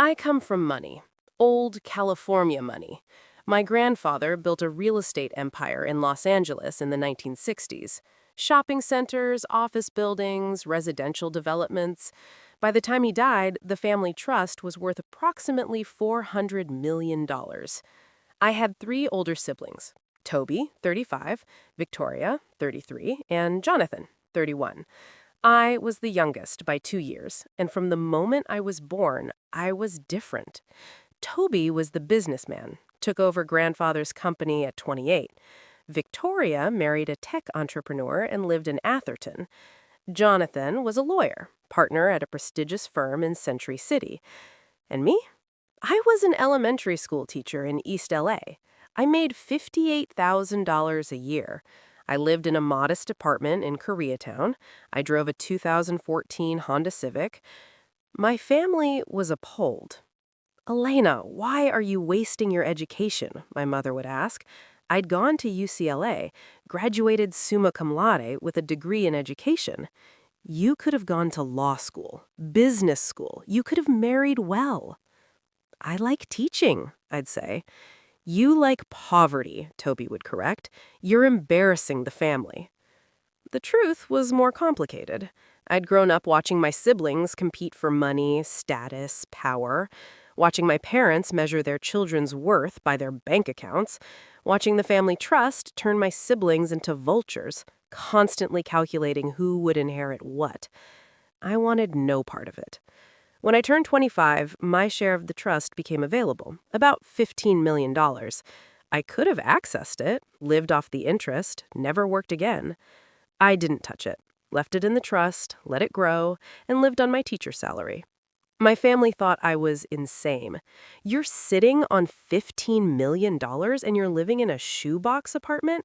I come from money. Old California money. My grandfather built a real estate empire in Los Angeles in the 1960s. Shopping centers, office buildings, residential developments. By the time he died, the family trust was worth approximately $400 million. I had three older siblings: Toby, 35, Victoria, 33, and Jonathan, 31. I was the youngest by 2 years, and from the moment I was born, I was different. Toby was the businessman, took over grandfather's company at 28. Victoria married a tech entrepreneur and lived in Atherton. Jonathan was a lawyer, partner at a prestigious firm in Century City. And me? I was an elementary school teacher in East LA. I made $58,000 a year. I lived in a modest apartment in Koreatown. I drove a 2014 Honda Civic. My family was appalled. "Elena, why are you wasting your education?" my mother would ask. I'd gone to UCLA, graduated summa cum laude with a degree in education. "You could have gone to law school, business school. You could have married well." "I like teaching," I'd say. "You like poverty," Toby would correct. "You're embarrassing the family." The truth was more complicated. I'd grown up watching my siblings compete for money, status, power, watching my parents measure their children's worth by their bank accounts, watching the family trust turn my siblings into vultures, constantly calculating who would inherit what. I wanted no part of it. When I turned 25, my share of the trust became available, about $15 million. I could have accessed it, lived off the interest, never worked again. I didn't touch it, left it in the trust, let it grow, and lived on my teacher's salary. My family thought I was insane. "You're sitting on $15 million and you're living in a shoebox apartment?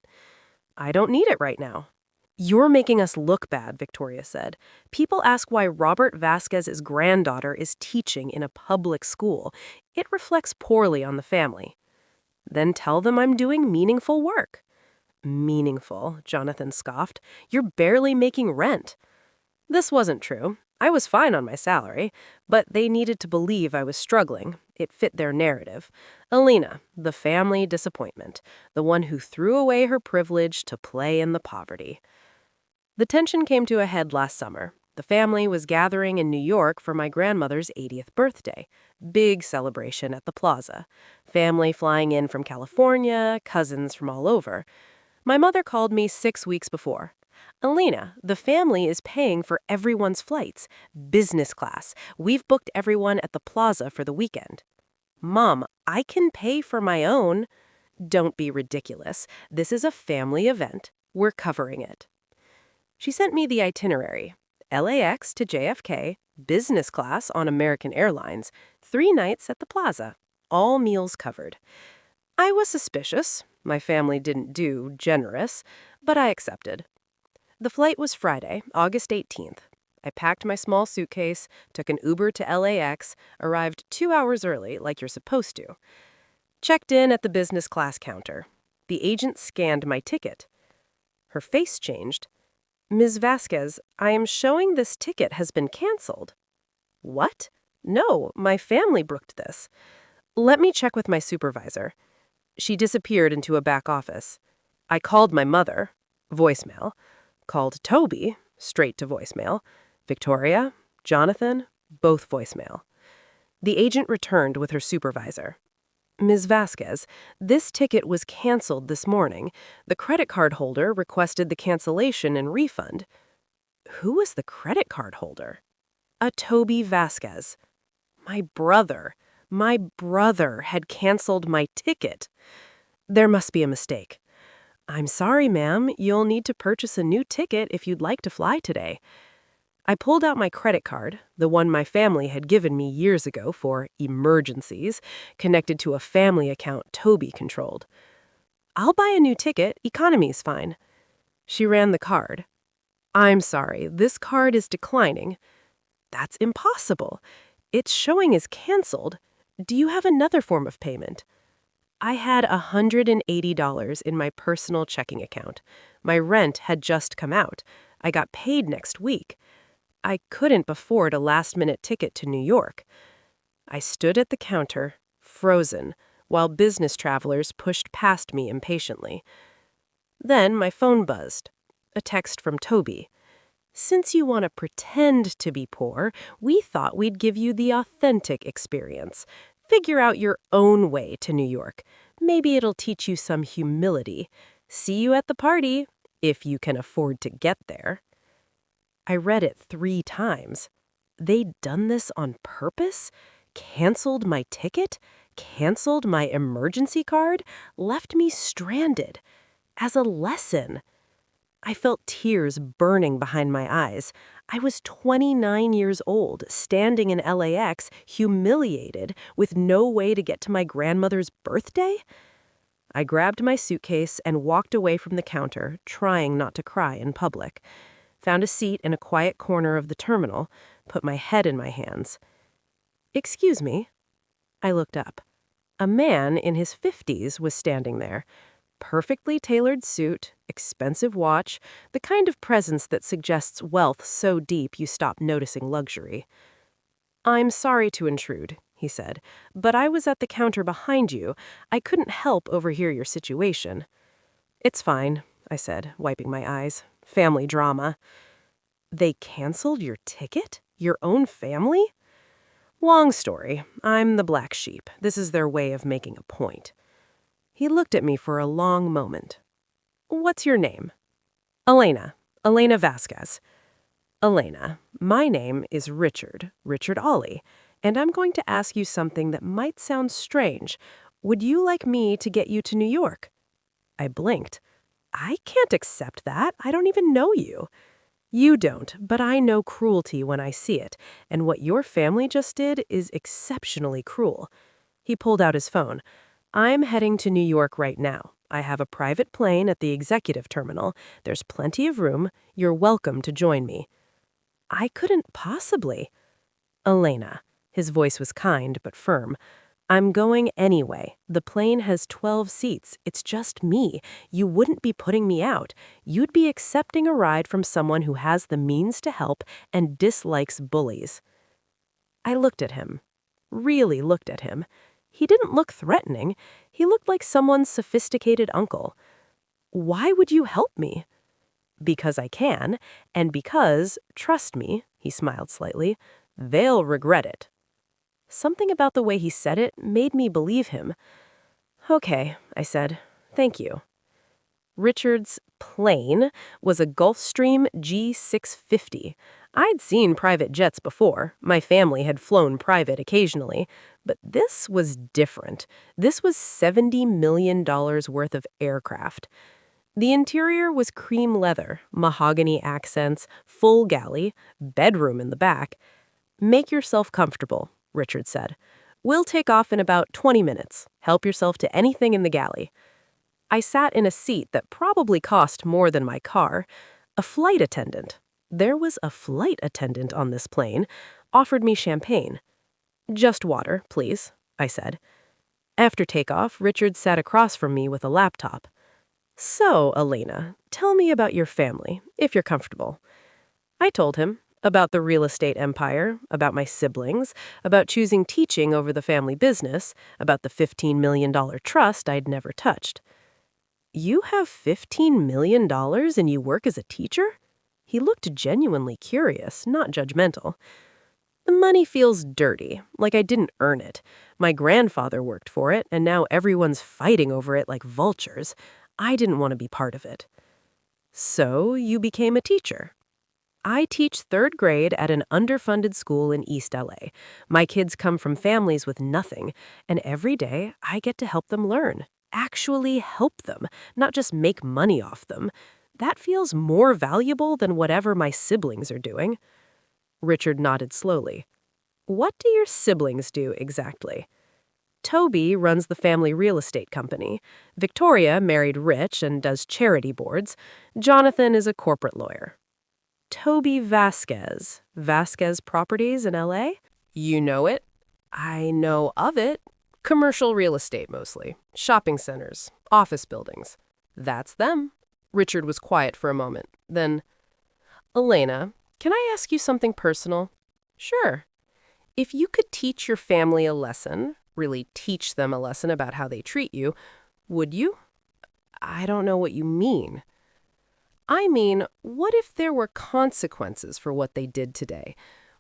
I don't need it right now." "You're making us look bad," Victoria said. "People ask why Robert Vasquez's granddaughter is teaching in a public school. It reflects poorly on the family." "Then tell them I'm doing meaningful work." "Meaningful," Jonathan scoffed. "You're barely making rent." This wasn't true. I was fine on my salary, but they needed to believe I was struggling. It fit their narrative. Alina, the family disappointment, the one who threw away her privilege to play in the poverty. The tension came to a head last summer. The family was gathering in New York for my grandmother's 80th birthday. Big celebration at the plaza. Family flying in from California, cousins from all over. My mother called me 6 weeks before. "Alina, the family is paying for everyone's flights. Business class. We've booked everyone at the plaza for the weekend." "Mom, I can pay for my own." "Don't be ridiculous. This is a family event. We're covering it." She sent me the itinerary. LAX to JFK, business class on American Airlines, 3 nights at the plaza. All meals covered. I was suspicious. My family didn't do generous, but I accepted. The flight was Friday, August 18th. I packed my small suitcase, took an Uber to LAX, arrived 2 hours early, like you're supposed to. Checked in at the business class counter. The agent scanned my ticket. Her face changed. "Ms. Vasquez, I am showing this ticket has been canceled." "What? No, my family booked this." "Let me check with my supervisor." She disappeared into a back office. I called my mother. Voicemail. Called Toby. Straight to voicemail. Victoria, Jonathan, both voicemail. The agent returned with her supervisor. "Ms. Vasquez, this ticket was canceled this morning. The credit card holder requested the cancellation and refund." Who was the credit card holder? A Toby Vasquez. My brother had canceled my ticket. There must be a mistake. "I'm sorry, ma'am. You'll need to purchase a new ticket if you'd like to fly today." I pulled out my credit card, the one my family had given me years ago for emergencies, connected to a family account Toby controlled. "I'll buy a new ticket. Economy's fine." She ran the card. "I'm sorry, this card is declining." "That's impossible. It's showing as canceled. Do you have another form of payment?" I had $180 in my personal checking account. My rent had just come out. I got paid next week. I couldn't afford a last-minute ticket to New York. I stood at the counter, frozen, while business travelers pushed past me impatiently. Then my phone buzzed. A text from Toby. "Since you want to pretend to be poor, we thought we'd give you the authentic experience. Figure out your own way to New York. Maybe it'll teach you some humility. See you at the party, if you can afford to get there." I read it 3 times. They'd done this on purpose? Canceled my ticket? Canceled my emergency card? Left me stranded. As a lesson. I felt tears burning behind my eyes. I was 29 years old, standing in LAX, humiliated, with no way to get to my grandmother's birthday? I grabbed my suitcase and walked away from the counter, trying not to cry in public. Found a seat in a quiet corner of the terminal, put my head in my hands. "Excuse me." I looked up. A man in his 50s was standing there. Perfectly tailored suit, expensive watch, the kind of presence that suggests wealth so deep you stop noticing luxury. "I'm sorry to intrude," he said, "but I was at the counter behind you. I couldn't help overhear your situation." "It's fine," I said, wiping my eyes. "Family drama." "They canceled your ticket? Your own family?" "Long story. I'm the black sheep. This is their way of making a point." He looked at me for a long moment. "What's your name?" "Elena. Elena Vasquez." "Elena, my name is Richard Ollie, and I'm going to ask you something that might sound strange. Would you like me to get you to New York?" I blinked. "I can't accept that. I don't even know you." "You don't, but I know cruelty when I see it, and what your family just did is exceptionally cruel." He pulled out his phone. "I'm heading to New York right now. I have a private plane at the executive terminal. There's plenty of room. You're welcome to join me." I couldn't possibly. "Elena," his voice was kind but firm, "I'm going anyway. The plane has 12 seats. It's just me. You wouldn't be putting me out. You'd be accepting a ride from someone who has the means to help and dislikes bullies." I looked at him. Really looked at him. He didn't look threatening. He looked like someone's sophisticated uncle. "Why would you help me?" "Because I can, and because, trust me," he smiled slightly, "they'll regret it." Something about the way he said it made me believe him. "Okay," I said. "Thank you." Richard's plane was a Gulfstream G650. I'd seen private jets before. My family had flown private occasionally. But this was different. This was $70 million worth of aircraft. The interior was cream leather, mahogany accents, full galley, bedroom in the back. "Make yourself comfortable," Richard said. "We'll take off in about 20 minutes. Help yourself to anything in the galley." I sat in a seat that probably cost more than my car. A flight attendant. There was a flight attendant on this plane. Offered me champagne. "Just water, please," I said. After takeoff, Richard sat across from me with a laptop. "So, Elena, tell me about your family, if you're comfortable." I told him about the real estate empire, about my siblings, about choosing teaching over the family business, about the $15 million trust I'd never touched. "You have $15 million and you work as a teacher?" He looked genuinely curious, not judgmental. "The money feels dirty, like I didn't earn it. My grandfather worked for it, and now everyone's fighting over it like vultures. I didn't want to be part of it." "So you became a teacher?" "I teach 3rd grade at an underfunded school in East LA. My kids come from families with nothing, and every day I get to help them learn. Actually help them, not just make money off them. That feels more valuable than whatever my siblings are doing." Richard nodded slowly. "What do your siblings do exactly?" "Toby runs the family real estate company. Victoria married Rich and does charity boards. Jonathan is a corporate lawyer." "Toby Vasquez. Vasquez Properties in LA?" "You know it?" "I know of it. Commercial real estate mostly. Shopping centers, office buildings." "That's them." Richard was quiet for a moment. Then, "Elena, can I ask you something personal?" "Sure." If you could teach your family a lesson, really teach them a lesson about how they treat you, would you? I don't know what you mean. I mean, what if there were consequences for what they did today?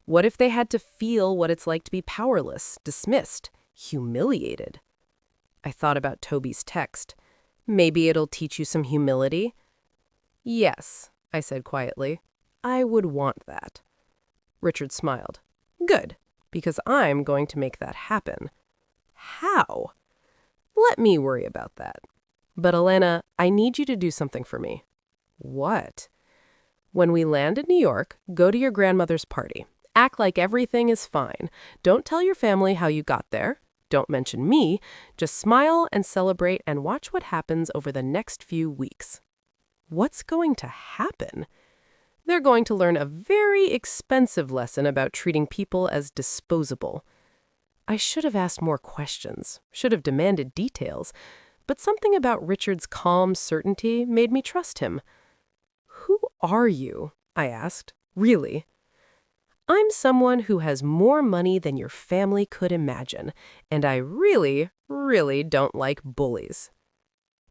What if they had to feel what it's like to be powerless, dismissed, humiliated? I thought about Toby's text. Maybe it'll teach you some humility? Yes, I said quietly. I would want that. Richard smiled. Good, because I'm going to make that happen. How? Let me worry about that. But Elena, I need you to do something for me. What? When we land in New York, go to your grandmother's party. Act like everything is fine. Don't tell your family how you got there. Don't mention me. Just smile and celebrate and watch what happens over the next few weeks. What's going to happen? They're going to learn a very expensive lesson about treating people as disposable. I should have asked more questions, should have demanded details, but something about Richard's calm certainty made me trust him. Who are you? I asked. Really? I'm someone who has more money than your family could imagine, and I really, really don't like bullies.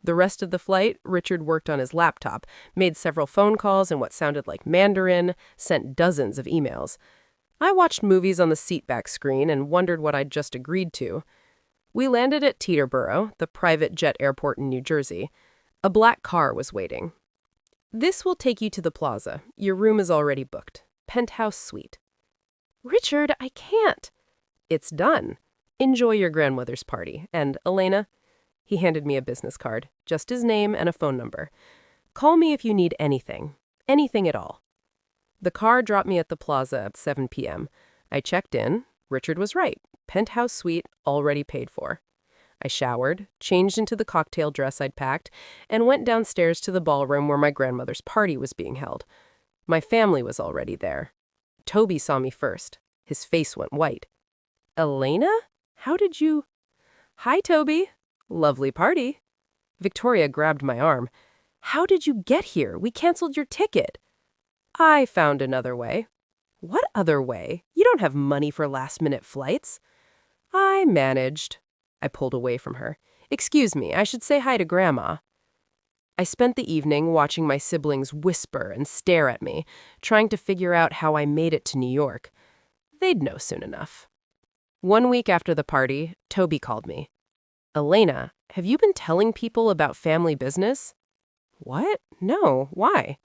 The rest of the flight, Richard worked on his laptop, made several phone calls in what sounded like Mandarin, sent dozens of emails. I watched movies on the seatback screen and wondered what I'd just agreed to. We landed at Teterboro, the private jet airport in New Jersey. A black car was waiting. This will take you to the plaza. Your room is already booked. Penthouse suite. Richard, I can't. It's done. Enjoy your grandmother's party. And, Elena, he handed me a business card, just his name and a phone number. Call me if you need anything. Anything at all. The car dropped me at the plaza at 7 p.m. I checked in. Richard was right. Penthouse suite already paid for. I showered, changed into the cocktail dress I'd packed, and went downstairs to the ballroom where my grandmother's party was being held. My family was already there. Toby saw me first. His face went white. Elena? How did you... Hi, Toby. Lovely party. Victoria grabbed my arm. How did you get here? We canceled your ticket. I found another way. What other way? You don't have money for last-minute flights. I managed. I pulled away from her. Excuse me, I should say hi to Grandma. I spent the evening watching my siblings whisper and stare at me, trying to figure out how I made it to New York. They'd know soon enough. 1 week after the party, Toby called me. Elena, have you been telling people about family business? What? No, why?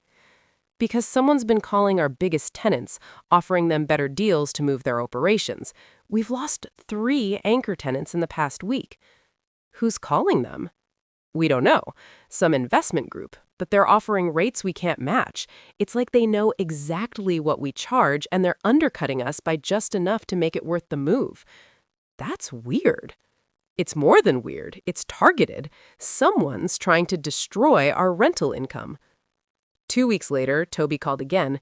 Because someone's been calling our biggest tenants, offering them better deals to move their operations. We've lost 3 anchor tenants in the past week. Who's calling them? We don't know. Some investment group, but they're offering rates we can't match. It's like they know exactly what we charge and they're undercutting us by just enough to make it worth the move. That's weird. It's more than weird. It's targeted. Someone's trying to destroy our rental income. 2 weeks later, Toby called again.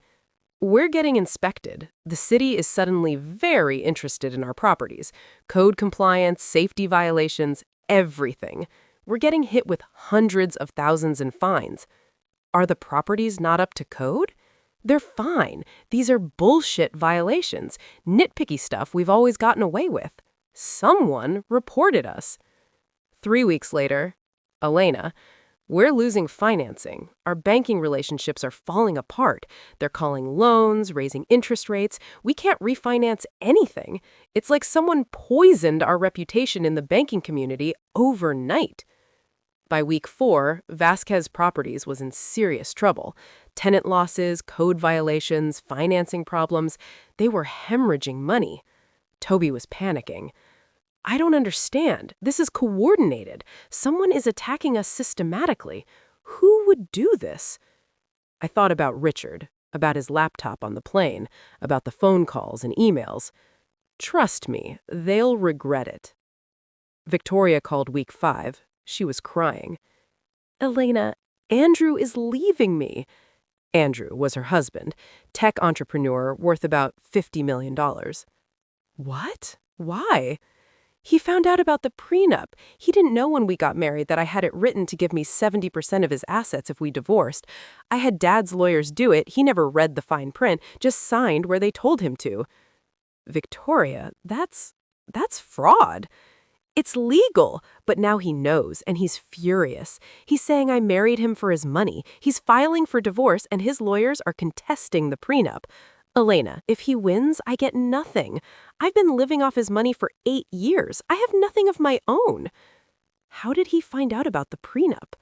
We're getting inspected. The city is suddenly very interested in our properties. Code compliance, safety violations, everything. We're getting hit with hundreds of thousands in fines. Are the properties not up to code? They're fine. These are bullshit violations, nitpicky stuff we've always gotten away with. Someone reported us. 3 weeks later, Elena, we're losing financing. Our banking relationships are falling apart. They're calling loans, raising interest rates. We can't refinance anything. It's like someone poisoned our reputation in the banking community overnight. By week 4, Vasquez Properties was in serious trouble. Tenant losses, code violations, financing problems. They were hemorrhaging money. Toby was panicking. I don't understand. This is coordinated. Someone is attacking us systematically. Who would do this? I thought about Richard, about his laptop on the plane, about the phone calls and emails. Trust me, they'll regret it. Victoria called week 5. She was crying. Elena, Andrew is leaving me. Andrew was her husband, tech entrepreneur worth about $50 million. What? Why? He found out about the prenup. He didn't know when we got married that I had it written to give me 70% of his assets if we divorced. I had Dad's lawyers do it. He never read the fine print, just signed where they told him to. Victoria, that's fraud. It's legal, but now he knows, and he's furious. He's saying I married him for his money. He's filing for divorce, and his lawyers are contesting the prenup. Elena, if he wins, I get nothing. I've been living off his money for 8 years. I have nothing of my own. How did he find out about the prenup?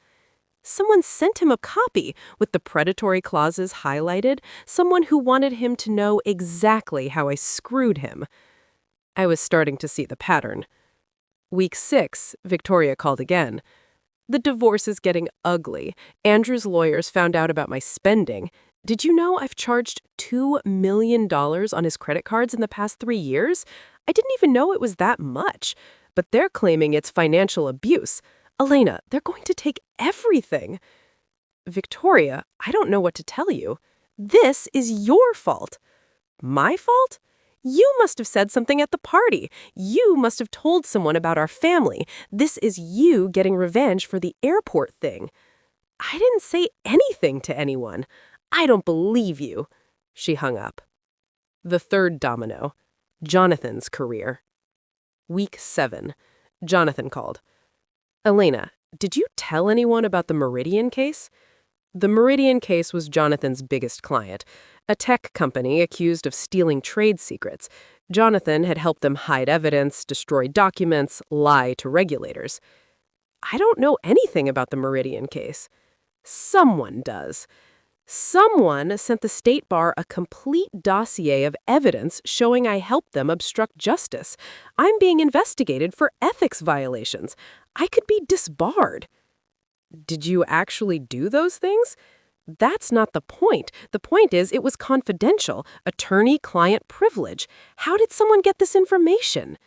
Someone sent him a copy with the predatory clauses highlighted, someone who wanted him to know exactly how I screwed him. I was starting to see the pattern. Week 6, Victoria called again. The divorce is getting ugly. Andrew's lawyers found out about my spending. Did you know I've charged $2 million on his credit cards in the past 3 years? I didn't even know it was that much. But they're claiming it's financial abuse. Elena, they're going to take everything. Victoria, I don't know what to tell you. This is your fault. My fault? You must have said something at the party. You must have told someone about our family. This is you getting revenge for the airport thing. I didn't say anything to anyone. I don't believe you. She hung up. The third domino. Jonathan's career. Week 7. Jonathan called. Elena, did you tell anyone about the Meridian case? The Meridian case was Jonathan's biggest client, a tech company accused of stealing trade secrets. Jonathan had helped them hide evidence, destroy documents, lie to regulators. I don't know anything about the Meridian case. Someone does. Someone sent the State Bar a complete dossier of evidence showing I helped them obstruct justice. I'm being investigated for ethics violations. I could be disbarred. Did you actually do those things? That's not the point. The point is it was confidential, attorney-client privilege. How did someone get this information?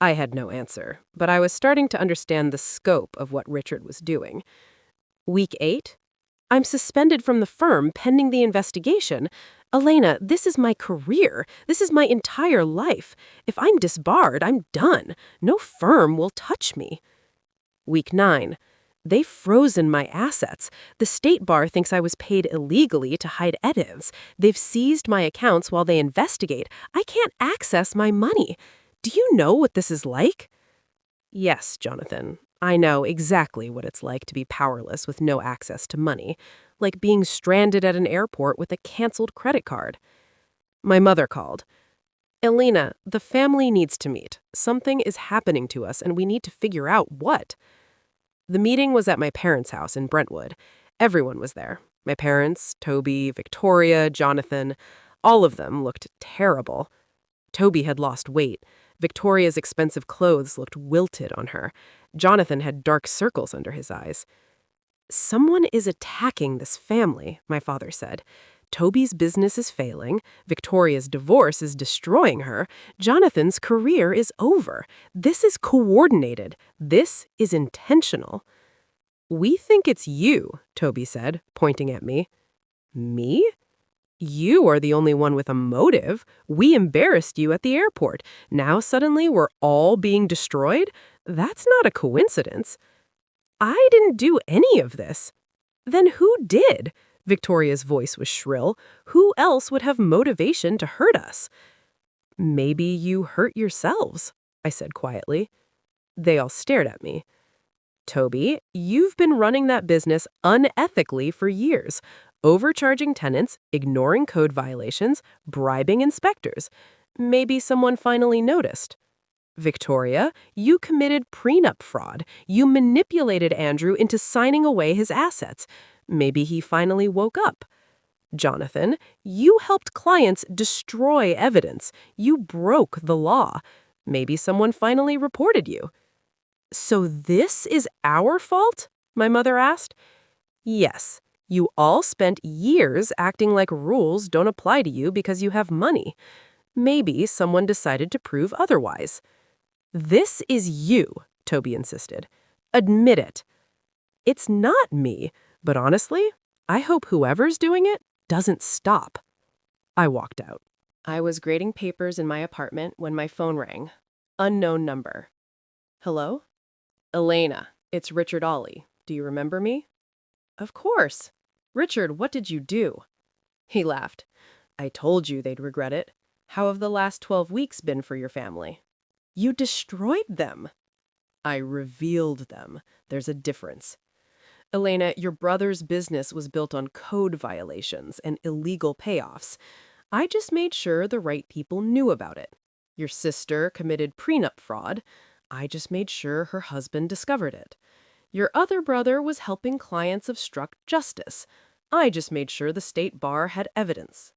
I had no answer, but I was starting to understand the scope of what Richard was doing. Week 8? I'm suspended from the firm pending the investigation. Elena, this is my career. This is my entire life. If I'm disbarred, I'm done. No firm will touch me. Week 9. They've frozen my assets. The State Bar thinks I was paid illegally to hide evidence. They've seized my accounts while they investigate. I can't access my money. Do you know what this is like? Yes, Jonathan. I know exactly what it's like to be powerless with no access to money, like being stranded at an airport with a canceled credit card. My mother called. Elena, the family needs to meet. Something is happening to us and we need to figure out what. The meeting was at my parents' house in Brentwood. Everyone was there. My parents, Toby, Victoria, Jonathan. All of them looked terrible. Toby had lost weight. Victoria's expensive clothes looked wilted on her. Jonathan had dark circles under his eyes. Someone is attacking this family, my father said. Toby's business is failing. Victoria's divorce is destroying her. Jonathan's career is over. This is coordinated. This is intentional. We think it's you, Toby said, pointing at me. Me? You are the only one with a motive. We embarrassed you at the airport. Now suddenly we're all being destroyed? That's not a coincidence. I didn't do any of this. Then who did? Victoria's voice was shrill. Who else would have motivation to hurt us? Maybe you hurt yourselves, I said quietly. They all stared at me. Toby, you've been running that business unethically for years. Overcharging tenants, ignoring code violations, bribing inspectors. Maybe someone finally noticed. Victoria, you committed prenup fraud. You manipulated Andrew into signing away his assets. Maybe he finally woke up. Jonathan, you helped clients destroy evidence. You broke the law. Maybe someone finally reported you. So this is our fault? My mother asked. Yes. You all spent years acting like rules don't apply to you because you have money. Maybe someone decided to prove otherwise. This is you, Toby insisted. Admit it. It's not me, but honestly, I hope whoever's doing it doesn't stop. I walked out. I was grading papers in my apartment when my phone rang. Unknown number. Hello? Elena, it's Richard Ollie. Do you remember me? Of course. Richard, what did you do? He laughed. I told you they'd regret it. How have the last 12 weeks been for your family? You destroyed them. I revealed them. There's a difference. Elena, your brother's business was built on code violations and illegal payoffs. I just made sure the right people knew about it. Your sister committed prenup fraud. I just made sure her husband discovered it. Your other brother was helping clients obstruct justice. I just made sure the state bar had evidence.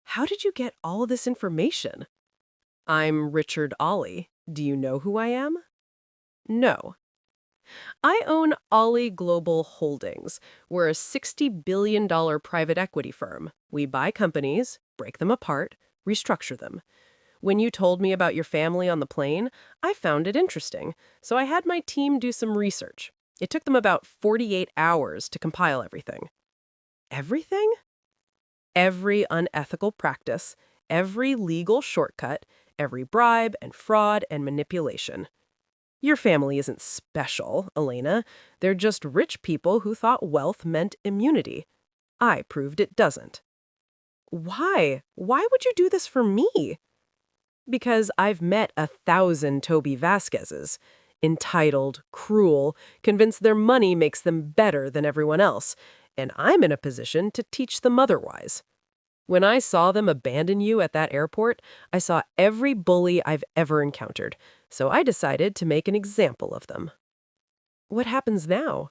How did you get all this information? I'm Richard Ollie. Do you know who I am? No. I own Ollie Global Holdings. We're a $60 billion private equity firm. We buy companies, break them apart, restructure them. When you told me about your family on the plane, I found it interesting, so I had my team do some research. It took them about 48 hours to compile everything. Everything? Every unethical practice, every legal shortcut, every bribe and fraud and manipulation. Your family isn't special, Elena. They're just rich people who thought wealth meant immunity. I proved it doesn't. Why? Why would you do this for me? Because I've met 1,000 Toby Vasquezes. Entitled, cruel, convinced their money makes them better than everyone else, and I'm in a position to teach them otherwise. When I saw them abandon you at that airport, I saw every bully I've ever encountered, so I decided to make an example of them. What happens now?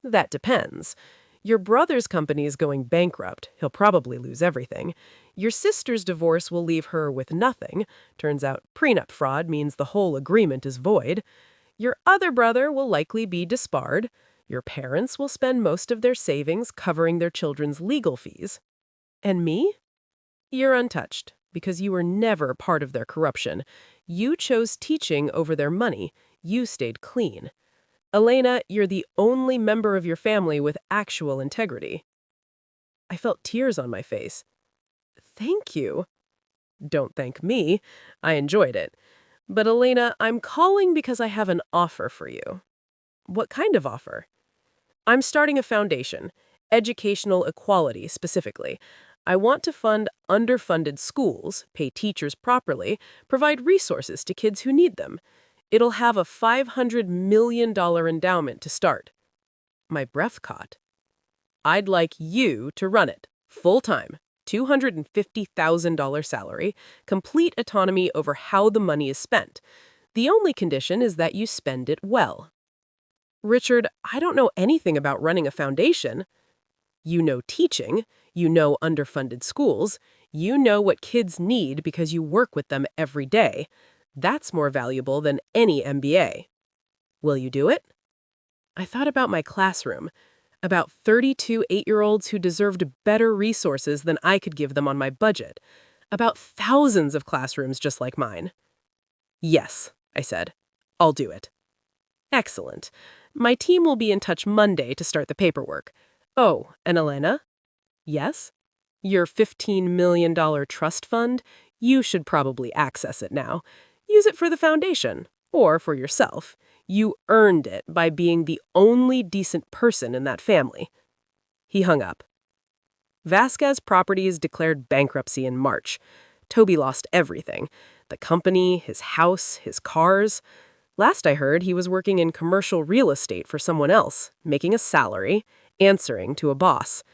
That depends. Your brother's company is going bankrupt. He'll probably lose everything. Your sister's divorce will leave her with nothing. Turns out prenup fraud means the whole agreement is void. Your other brother will likely be disbarred. Your parents will spend most of their savings covering their children's legal fees. And me? You're untouched, because you were never part of their corruption. You chose teaching over their money. You stayed clean. Elena, you're the only member of your family with actual integrity. I felt tears on my face. Thank you. Don't thank me. I enjoyed it. But Elena, I'm calling because I have an offer for you. What kind of offer? I'm starting a foundation, educational equality specifically. I want to fund underfunded schools, pay teachers properly, provide resources to kids who need them. It'll have a $500 million endowment to start. My breath caught. I'd like you to run it, full-time, $250,000 salary, complete autonomy over how the money is spent. The only condition is that you spend it well. Richard, I don't know anything about running a foundation. You know teaching, you know underfunded schools, you know what kids need because you work with them every day. That's more valuable than any MBA. Will you do it? I thought about my classroom, about 32 8-year-olds who deserved better resources than I could give them on my budget, about thousands of classrooms just like mine. Yes, I said. I'll do it. Excellent. My team will be in touch Monday to start the paperwork. Oh, and Elena? Yes? Your $15 million trust fund? You should probably access it now. Use it for the foundation, or for yourself. You earned it by being the only decent person in that family. He hung up. Vasquez Properties declared bankruptcy in March. Toby lost everything. The company, his house, his cars. Last I heard, he was working in commercial real estate for someone else, making a salary, answering to a boss.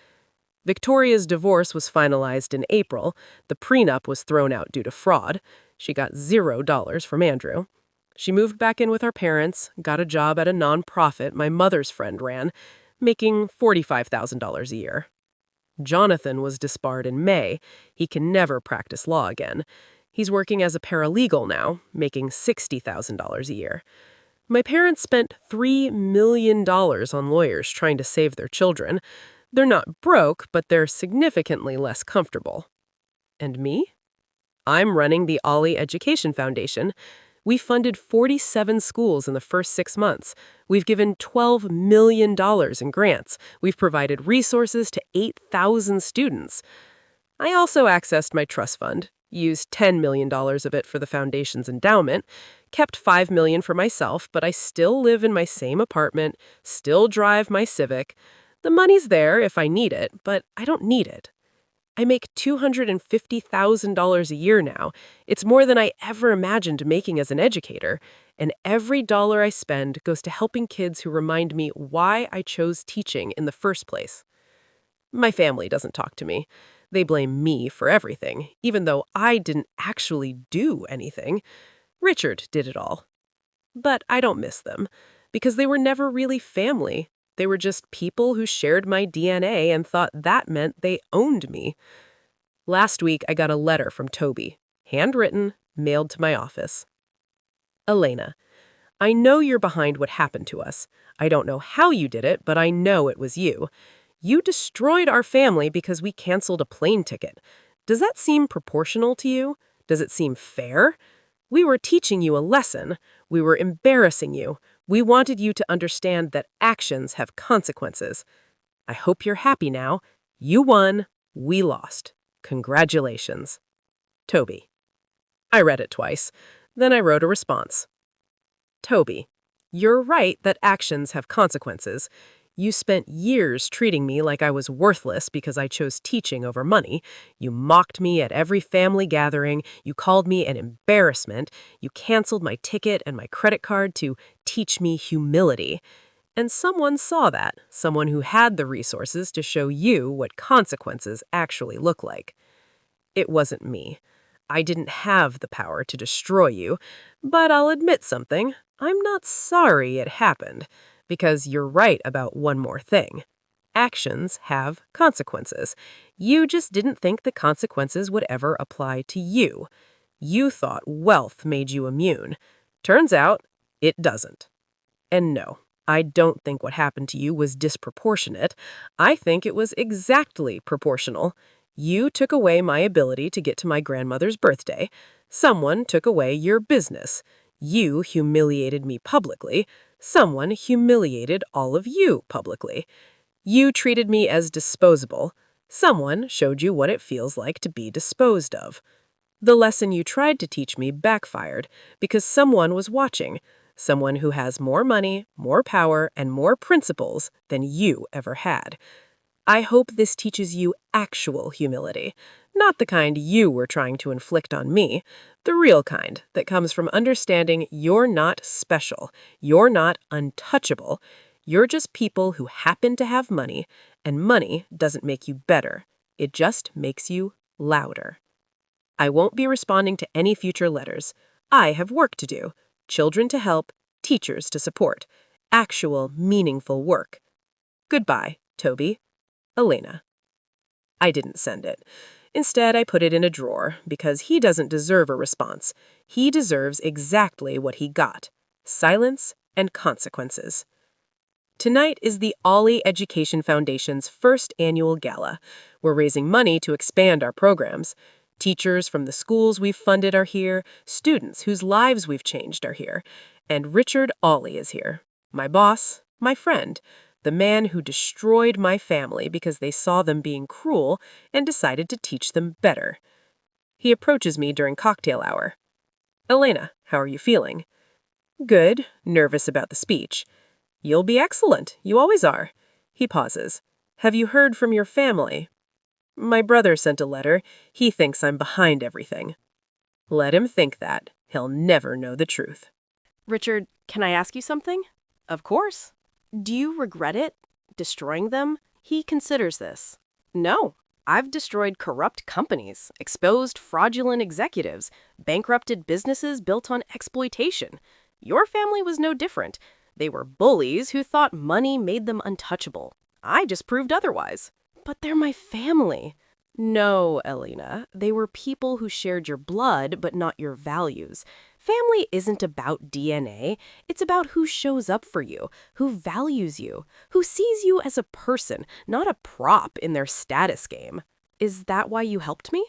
Victoria's divorce was finalized in April. The prenup was thrown out due to fraud. She got $0 from Andrew. She moved back in with our parents, got a job at a nonprofit my mother's friend ran, making $45,000 a year. Jonathan was disbarred in May. He can never practice law again. He's working as a paralegal now, making $60,000 a year. My parents spent $3 million on lawyers trying to save their children. They're not broke, but they're significantly less comfortable. And me? I'm running the Ollie Education Foundation. We funded 47 schools in the first 6 months. We've given $12 million in grants. We've provided resources to 8,000 students. I also accessed my trust fund, used $10 million of it for the foundation's endowment, kept $5 million for myself, but I still live in my same apartment, still drive my Civic. The money's there if I need it, but I don't need it. I make $250,000 a year now. It's more than I ever imagined making as an educator. And every dollar I spend goes to helping kids who remind me why I chose teaching in the first place. My family doesn't talk to me. They blame me for everything, even though I didn't actually do anything. Richard did it all. But I don't miss them, because they were never really family. They were just people who shared my DNA and thought that meant they owned me. Last week, I got a letter from Toby, handwritten, mailed to my office. Elena, I know you're behind what happened to us. I don't know how you did it, but I know it was you. You destroyed our family because we canceled a plane ticket. Does that seem proportional to you? Does it seem fair? We were teaching you a lesson. We were embarrassing you. We wanted you to understand that actions have consequences. I hope you're happy now. You won. We lost. Congratulations. Toby. I read it twice. Then I wrote a response. Toby, you're right that actions have consequences. You spent years treating me like I was worthless because I chose teaching over money. You mocked me at every family gathering. You called me an embarrassment. You canceled my ticket and my credit card to teach me humility. And someone saw that, someone who had the resources to show you what consequences actually look like. It wasn't me. I didn't have the power to destroy you, but I'll admit something. I'm not sorry it happened, because you're right about one more thing. Actions have consequences. You just didn't think the consequences would ever apply to you. You thought wealth made you immune. Turns out, it doesn't. And no, I don't think what happened to you was disproportionate. I think it was exactly proportional. You took away my ability to get to my grandmother's birthday. Someone took away your business. You humiliated me publicly. Someone humiliated all of you publicly. You treated me as disposable. Someone showed you what it feels like to be disposed of. The lesson you tried to teach me backfired because someone was watching. Someone who has more money, more power, and more principles than you ever had. I hope this teaches you actual humility, not the kind you were trying to inflict on me, the real kind that comes from understanding you're not special, you're not untouchable, you're just people who happen to have money, and money doesn't make you better, it just makes you louder. I won't be responding to any future letters. I have work to do, children to help, teachers to support, actual, meaningful work. Goodbye, Toby. Elena. I didn't send it. Instead, I put it in a drawer because he doesn't deserve a response. He deserves exactly what he got: silence and consequences. Tonight is the Ollie Education Foundation's first annual gala. We're raising money to expand our programs. Teachers from the schools we've funded are here, students whose lives we've changed are here, and Richard Ollie is here. My boss, my friend, the man who destroyed my family because they saw them being cruel and decided to teach them better. He approaches me during cocktail hour. Elena, how are you feeling? Good, nervous about the speech. You'll be excellent, you always are. He pauses. Have you heard from your family? My brother sent a letter. He thinks I'm behind everything. Let him think that. He'll never know the truth. Richard, can I ask you something? Of course. Do you regret it? Destroying them? He considers this. No. I've destroyed corrupt companies, exposed fraudulent executives, bankrupted businesses built on exploitation. Your family was no different. They were bullies who thought money made them untouchable. I just proved otherwise. But they're my family. No, Elena. They were people who shared your blood, but not your values. Family isn't about DNA. It's about who shows up for you, who values you, who sees you as a person, not a prop in their status game. Is that why you helped me?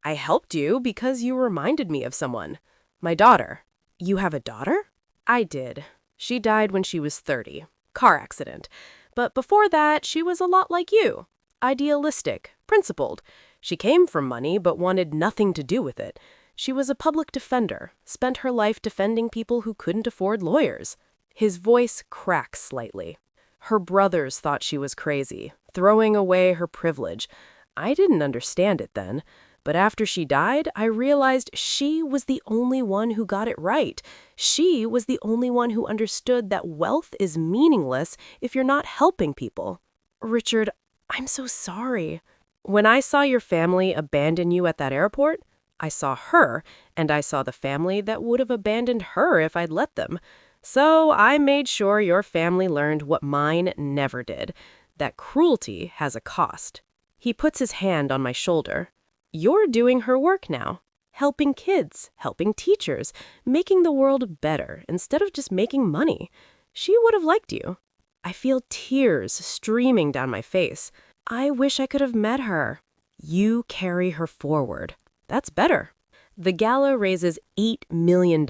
I helped you because you reminded me of someone. My daughter. You have a daughter? I did. She died when she was 30. Car accident. But before that, she was a lot like you. Idealistic, principled. She came from money but wanted nothing to do with it. She was a public defender, spent her life defending people who couldn't afford lawyers. His voice cracks slightly. Her brothers thought she was crazy, throwing away her privilege. I didn't understand it then, but after she died, I realized she was the only one who got it right. She was the only one who understood that wealth is meaningless if you're not helping people. Richard, I'm so sorry. When I saw your family abandon you at that airport, I saw her, and I saw the family that would have abandoned her if I'd let them. So I made sure your family learned what mine never did, that cruelty has a cost. He puts his hand on my shoulder. You're doing her work now, helping kids, helping teachers, making the world better instead of just making money. She would have liked you. I feel tears streaming down my face. I wish I could have met her. You carry her forward. That's better. The gala raises $8 million.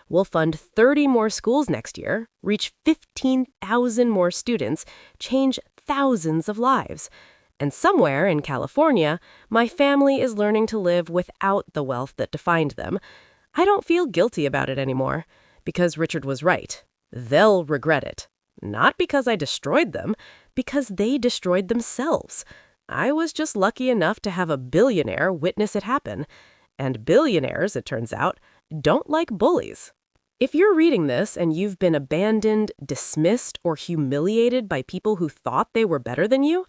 We'll fund 30 more schools next year, reach 15,000 more students, change thousands of lives. And somewhere in California, my family is learning to live without the wealth that defined them. I don't feel guilty about it anymore, because Richard was right. They'll regret it. Not because I destroyed them, because they destroyed themselves. I was just lucky enough to have a billionaire witness it happen. And billionaires, it turns out, don't like bullies. If you're reading this and you've been abandoned, dismissed, or humiliated by people who thought they were better than you,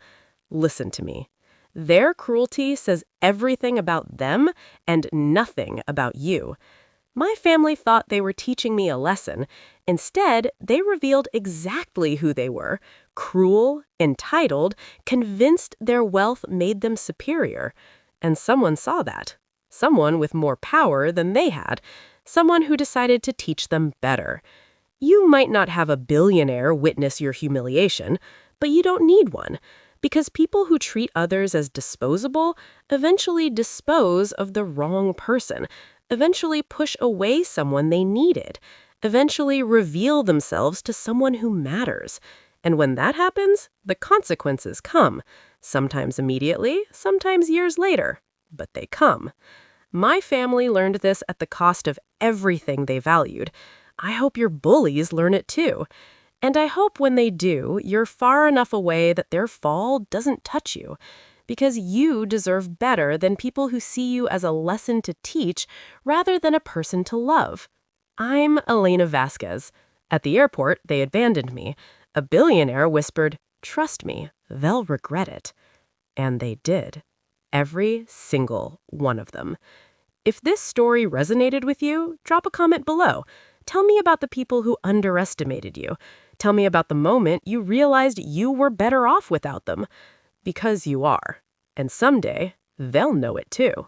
listen to me. Their cruelty says everything about them and nothing about you. My family thought they were teaching me a lesson. Instead, they revealed exactly who they were: cruel, entitled, convinced their wealth made them superior. And someone saw that. Someone with more power than they had. Someone who decided to teach them better. You might not have a billionaire witness your humiliation, but you don't need one. Because people who treat others as disposable eventually dispose of the wrong person, eventually push away someone they needed, eventually reveal themselves to someone who matters. And when that happens, the consequences come. Sometimes immediately, sometimes years later. But they come. My family learned this at the cost of everything they valued. I hope your bullies learn it too. And I hope when they do, you're far enough away that their fall doesn't touch you. Because you deserve better than people who see you as a lesson to teach rather than a person to love. I'm Elena Vasquez. At the airport, they abandoned me. A billionaire whispered, "Trust me, they'll regret it." And they did. Every single one of them. If this story resonated with you, drop a comment below. Tell me about the people who underestimated you. Tell me about the moment you realized you were better off without them. Because you are. And someday, they'll know it too.